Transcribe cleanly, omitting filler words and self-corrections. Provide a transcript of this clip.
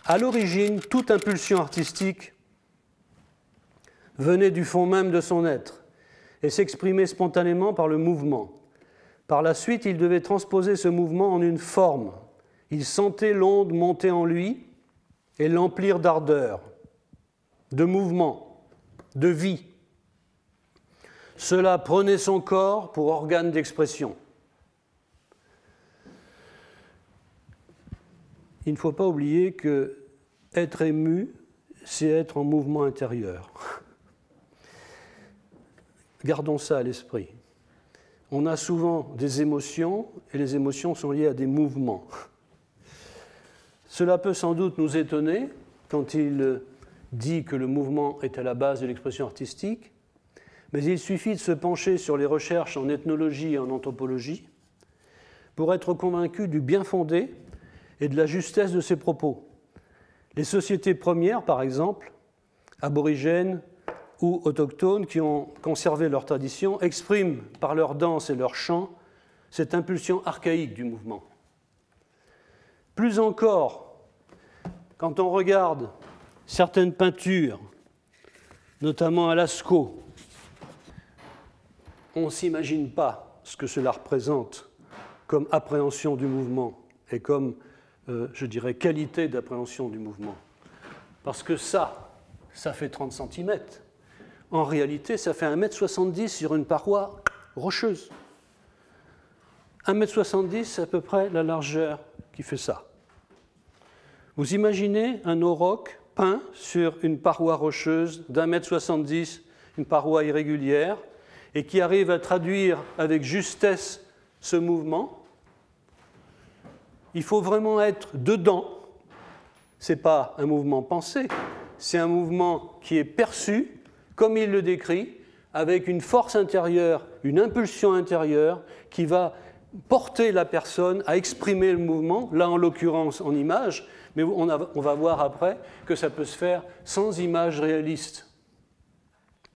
À l'origine, toute impulsion artistique venait du fond même de son être et s'exprimait spontanément par le mouvement. Par la suite, il devait transposer ce mouvement en une forme. Il sentait l'onde monter en lui et l'emplir d'ardeur, de mouvement, de vie. Cela prenait son corps pour organe d'expression. Il ne faut pas oublier que être ému, c'est être en mouvement intérieur. Gardons ça à l'esprit. On a souvent des émotions, et les émotions sont liées à des mouvements. Cela peut sans doute nous étonner quand il dit que le mouvement est à la base de l'expression artistique, mais il suffit de se pencher sur les recherches en ethnologie et en anthropologie pour être convaincu du bien fondé et de la justesse de ses propos. Les sociétés premières, par exemple, aborigènes ou autochtones qui ont conservé leur tradition, expriment par leur danse et leur chant cette impulsion archaïque du mouvement. Plus encore, quand on regarde certaines peintures, notamment à Lascaux, on ne s'imagine pas ce que cela représente comme appréhension du mouvement et comme, je dirais, qualité d'appréhension du mouvement. Parce que ça fait 30 cm. En réalité, ça fait 1,70 m sur une paroi rocheuse. 1,70 m, c'est à peu près la largeur qui fait ça. Vous imaginez un auroch peint sur une paroi rocheuse d'1,70 m, une paroi irrégulière, et qui arrive à traduire avec justesse ce mouvement. Il faut vraiment être dedans. Ce n'est pas un mouvement pensé, c'est un mouvement qui est perçu, comme il le décrit, avec une force intérieure, une impulsion intérieure qui va porter la personne à exprimer le mouvement, là en l'occurrence en image, mais on va voir après que ça peut se faire sans image réaliste.